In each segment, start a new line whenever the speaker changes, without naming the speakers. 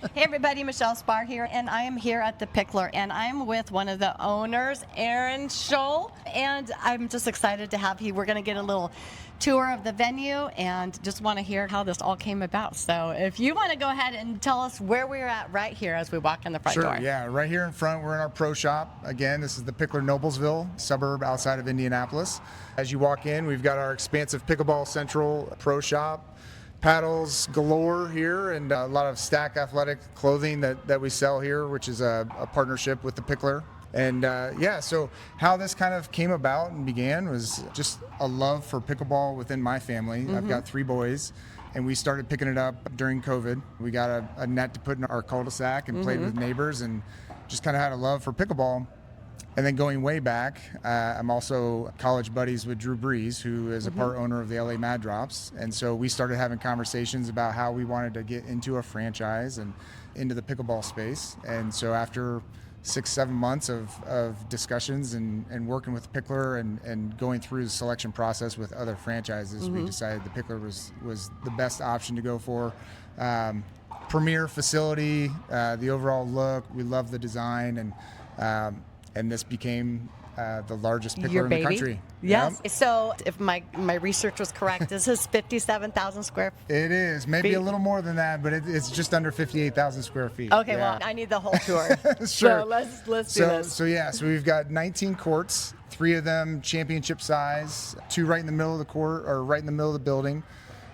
Hey everybody, Michele Spar here, and I am here at the Picklr, and I'm with one of the owners, Aaron Scholl, and I'm just excited to have you. We're going to get a little tour of the venue and just want to hear how this all came about. So if you want to go ahead and tell us where we're at right here as we walk in the front door.
Sure, yeah, right here in front, we're in our pro shop. Again, this is the Picklr Noblesville, suburb outside of Indianapolis. As you walk in, we've got our expansive Pickleball Central pro shop. Paddles galore here, and a lot of Stack athletic clothing that we sell here, which is a partnership with the Picklr. And yeah, so how this kind of came about and began was just a love for pickleball within my family. I've got 3 boys, and we started picking it up during COVID. We got a net to put in our cul-de-sac and played with neighbors, and just kind of had a love for pickleball. And then going way back, I'm also college buddies with Drew Brees, who is a part owner of the LA Mad Drops. And so we started having conversations about how we wanted to get into a franchise and into the pickleball space. And so after 6-7 months of discussions and working with Picklr and going through the selection process with other franchises, we decided the Picklr was the best option to go for. Premier facility, the overall look, we love the design, and this became the largest Picklr in the country.
Yes.
Yep.
So if my research was correct, this is 57,000 square feet.
It is. Maybe a little more than that, but it's just under 58,000 square feet.
Okay, well, I need the whole tour.
Sure.
So let's do this.
So we've got 19 courts, 3 of them championship size, 2 right in the middle of the court, or right in the middle of the building.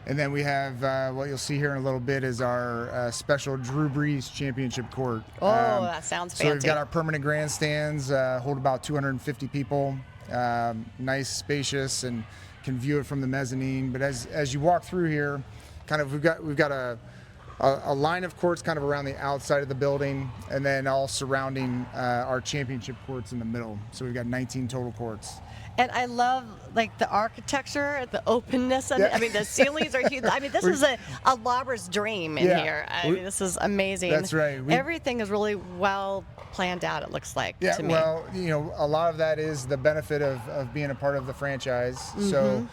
And then we have what you'll see here in a little bit is our special Drew Brees Championship Court.
Oh, that sounds fancy.
So we've got our permanent grandstands, hold about 250 people, nice, spacious, and can view it from the mezzanine. But as you walk through here, kind of we've got a line of courts kind of around the outside of the building, and then all surrounding our championship courts in the middle. So we've got 19 total courts.
And I love like the architecture, the openness. I mean, the ceilings are huge. I mean, this is a lobber's dream in here. I mean, this is amazing.
That's right.
Everything is really well planned out, it looks like to me.
Well, a lot of that is the benefit of being a part of the franchise. So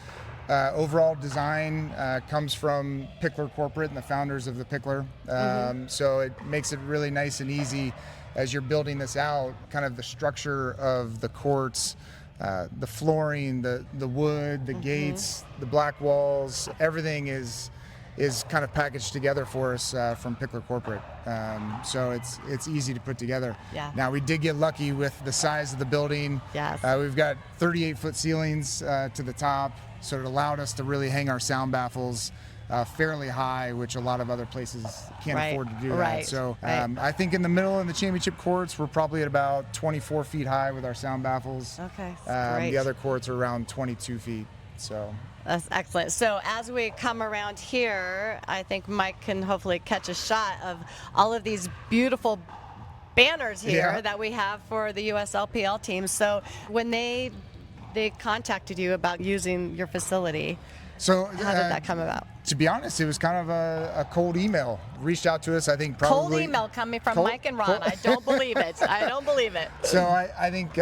overall design comes from Picklr Corporate and the founders of the Picklr. So it makes it really nice and easy as you're building this out, kind of the structure of the courts, the flooring, the wood, the gates, the black walls, everything is kind of packaged together for us from Picklr Corporate. So it's easy to put together.
Yeah.
Now we did get lucky with the size of the building.
Yes.
We've got 38-foot ceilings to the top, so it allowed us to really hang our sound baffles fairly high, which a lot of other places can't afford to do that. So I think in the middle in the championship courts, we're probably at about 24 feet high with our sound baffles.
Okay, great.
The other courts are around 22 feet. So
that's excellent. So as we come around here, I think Mike can hopefully catch a shot of all of these beautiful banners here that we have for the USLPL team. So when they contacted you about using your facility, so how did that come about?
To be honest, it was kind of a cold email. Reached out to us, I think probably.
Cold email coming from Mike and Ron. I don't believe it. I don't believe it.
So I think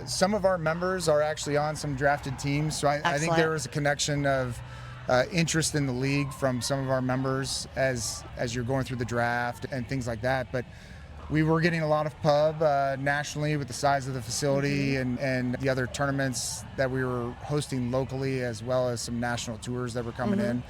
some of our members are actually on some drafted teams. So I think there was a connection of interest in the league from some of our members as you're going through the draft and things like that. But we were getting a lot of pub nationally with the size of the facility and the other tournaments that we were hosting locally, as well as some national tours that were coming in.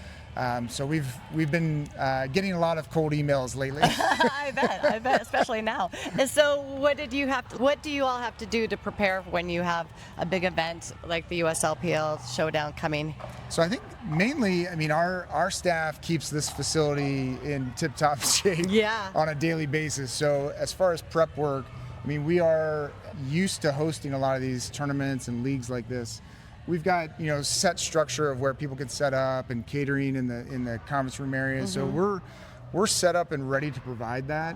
So we've been getting a lot of cold emails lately.
I bet, especially now. And so what do you all have to do to prepare when you have a big event like the USLPL Showdown coming?
So I think mainly, our staff keeps this facility in tip-top shape on a daily basis. So as far as prep work, we are used to hosting a lot of these tournaments and leagues like this. We've got set structure of where people can set up and catering in the conference room area. So we're set up and ready to provide that.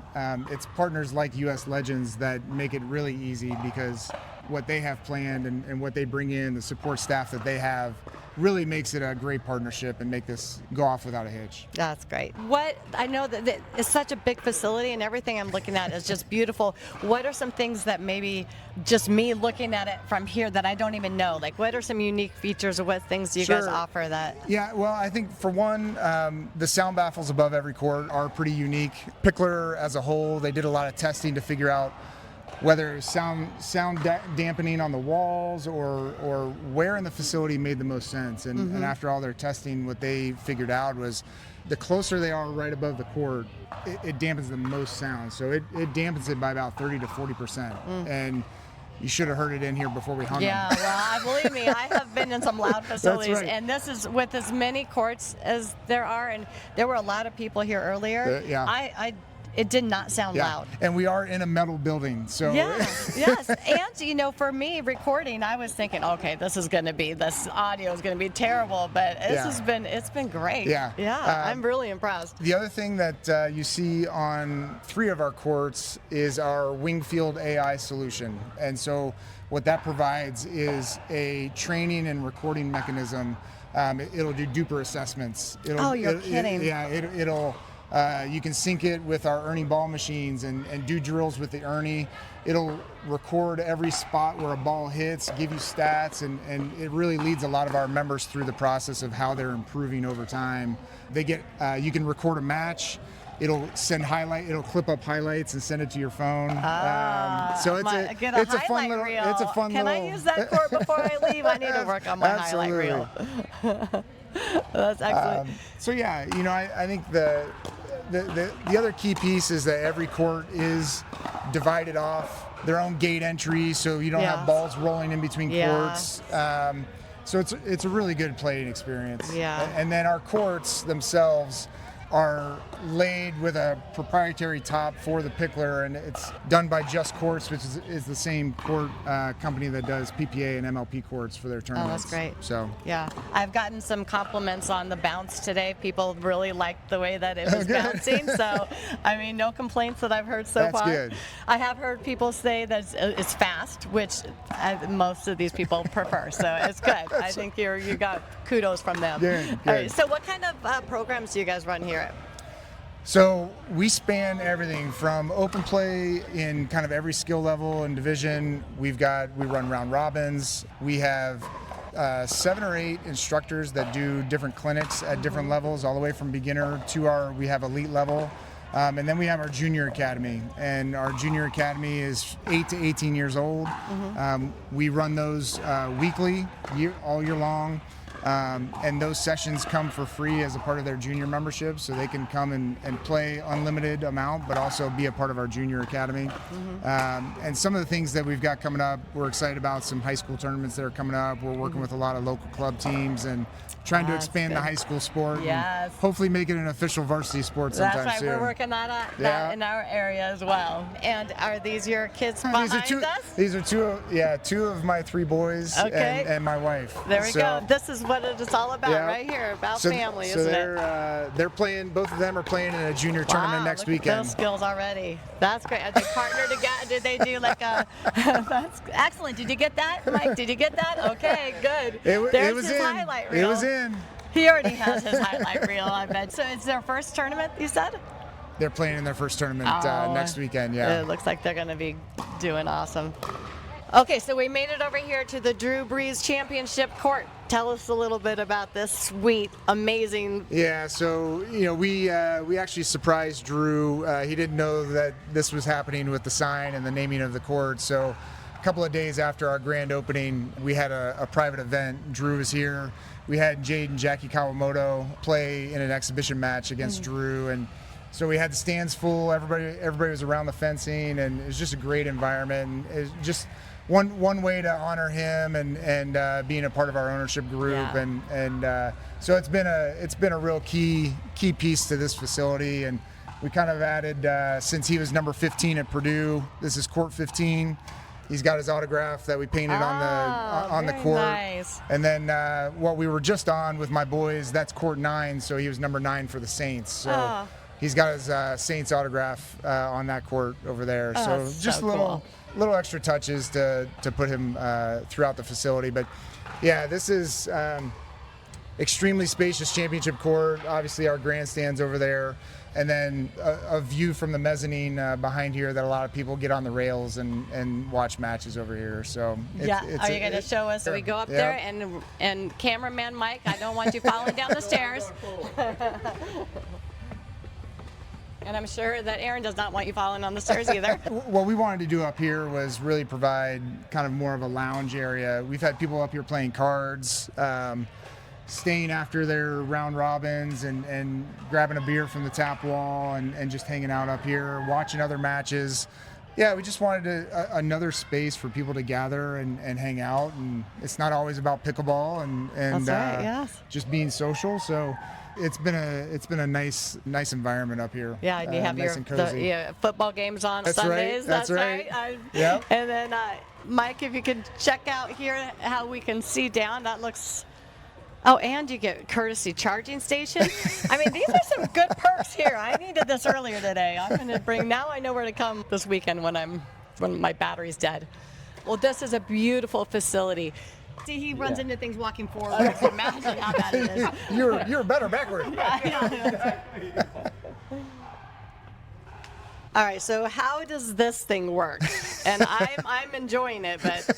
It's partners like US Legends that make it really easy, because what they have planned and what they bring in, the support staff that they have, really makes it a great partnership and make this go off without a hitch.
That's great. What I know that it's such a big facility and everything I'm looking at is just beautiful. What are some things that maybe just me looking at it from here that I don't even know? Like, what are some unique features or what things do you guys offer that?
Yeah, well, I think for one, the sound baffles above every court are pretty unique. Picklr as a whole, they did a lot of testing to figure out whether sound dampening on the walls or where in the facility made the most sense. And after all their testing, what they figured out was the closer they are right above the court, it dampens the most sound. So it dampens it by about 30 to 40%. And you should have heard it in here before we hung them.
Yeah, well, believe me, I have been in some loud facilities,
right.
and this is with as many courts as there are, and there were a lot of people here earlier. It did not sound loud.
And we are in a metal building, so.
Yes. And, for me, recording, I was thinking, okay, this audio is going to be terrible, but it's been great.
Yeah.
I'm really impressed.
The other thing that you see on 3 of our courts is our Wingfield AI solution. And so what that provides is a training and recording mechanism. It'll do duper assessments.
You're kidding.
It'll you can sync it with our Ernie ball machines and do drills with the Ernie. It'll record every spot where a ball hits, give you stats, and it really leads a lot of our members through the process of how they're improving over time. They get you can record a match. It'll clip up highlights and send it to your phone. So it's a fun little.
Reel.
It's a fun
Can
little.
I use that court before I leave? I need to work on my highlight reel. That's excellent.
I think the other key piece is that every court is divided off their own gate entry, so you don't have balls rolling in between courts. So it's a really good playing experience.
Yeah.
And then our courts themselves are laid with a proprietary top for the Picklr, and it's done by Just Courts, which is the same court company that does PPA and MLP courts for their tournaments.
Oh, that's great.
So
yeah, I've gotten some compliments on the bounce today. People really liked the way that it was bouncing. So, no complaints that I've heard so far.
That's good.
I have heard people say that it's fast, which most of these people prefer. So it's good. I think you got kudos from them.
Good.
All right, so what kind of programs do you guys run here?
So we span everything from open play in kind of every skill level and division. We run round robins. We have 7 or 8 instructors that do different clinics at different levels, all the way from beginner to we have elite level. And then we have our junior academy, and our junior academy is 8 to 18 years old. We run those weekly, all year long. And those sessions come for free as a part of their junior membership, so they can come and play unlimited amount, but also be a part of our junior academy. And some of the things that we've got coming up, we're excited about some high school tournaments that are coming up. We're working with a lot of local club teams and trying to expand the high school sport.
Yes.
And hopefully make it an official varsity sport sometime
That's right.
soon.
We're working on that in our area as well. And are these your kids behind us?
These are two of my 3 boys and my wife.
There we go. This is what it's all about right here, about family, isn't it?
They're playing, both of them are playing in a junior tournament next weekend.
Those skills already. That's great. Are they partnered together? Did they do like a, that's excellent. Did you get that, Mike? Did you get that? Okay, good.
It was
his
in.
highlight reel.
It was in.
He already has his highlight reel, I bet. So it's their first tournament, you said?
They're playing in their first tournament next weekend,
It looks like they're going to be doing awesome. Okay, so we made it over here to the Drew Brees Championship Court. Tell us a little bit about this sweet, amazing.
Yeah, so we actually surprised Drew. He didn't know that this was happening with the sign and the naming of the court. So a couple of days after our grand opening, we had a private event. Drew was here. We had Jade and Jackie Kawamoto play in an exhibition match against Drew, and so we had the stands full. Everybody was around the fencing, and it was just a great environment. And it was just one way to honor him and being a part of our ownership group, and so it's been a real key piece to this facility. And we kind of added since he was number 15 at Purdue. This is court 15. He's got his autograph that we painted on the court.
Nice.
And then what we were just on with my boys, that's court 9, so he was number 9 for the Saints. So he's got his Saints autograph on that court over there. So just little extra touches to put him throughout the facility. But yeah, this is extremely spacious championship court. Obviously, our grandstands over there, and then a view from the mezzanine behind here that a lot of people get on the rails and watch matches over here. So
are you going to show us? So we go up there, and cameraman Mike, I don't want you falling down the stairs. And I'm sure that Aaron does not want you falling on the stairs either.
What we wanted to do up here was really provide kind of more of a lounge area. We've had people up here playing cards, staying after their round robins and grabbing a beer from the tap wall and just hanging out up here, watching other matches. Yeah, we just wanted another space for people to gather and hang out. And it's not always about pickleball and
That's right, yes.
just being social. So it's been a nice environment up here.
Yeah, and you have
nice and cozy.
the football games on
That's
Sundays.
Right, that's right.
Yep. And then Mike, if you could check out here how we can see down, that looks. Oh, and you get courtesy charging station. I mean, these are some good perks here. I needed this earlier today. I'm going to bring. Now I know where to come this weekend when my battery's dead. Well, this is a beautiful facility. See, he runs into things walking forward. So imagine how bad it is.
You're better backward.
All right, so how does this thing work? And I'm enjoying it, but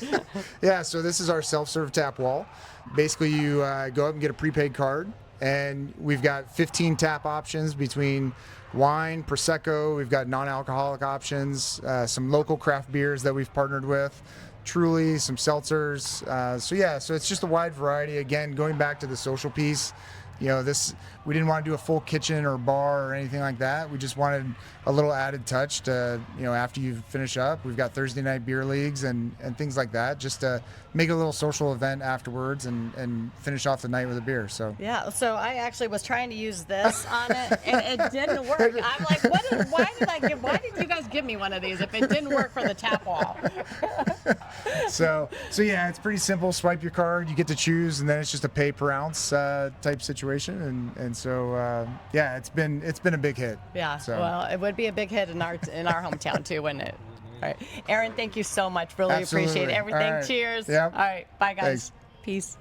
yeah. So this is our self-serve tap wall. Basically, you go up and get a prepaid card, and we've got 15 tap options between wine, prosecco. We've got non-alcoholic options, some local craft beers that we've partnered with. Truly, some seltzers. So it's just a wide variety. Again, going back to the social piece, we didn't want to do a full kitchen or bar or anything like that. We just wanted a little added touch to, after you finish up, we've got Thursday night beer leagues and things like that, just to make a little social event afterwards and finish off the night with a beer. So
yeah, so I actually was trying to use this on it and it didn't work. I'm like, why did you guys give me one of these if it didn't work for the tap wall?
So yeah, it's pretty simple. Swipe your card, you get to choose, and then it's just a pay per ounce type situation. And so it's been a big hit.
Yeah.
So.
Well, it would be a big hit in our hometown too, wouldn't it? All right, Aaron, thank you so much. Really
Absolutely.
appreciate everything.
All right.
Cheers.
Yep.
All right, bye guys.
Thanks.
Peace.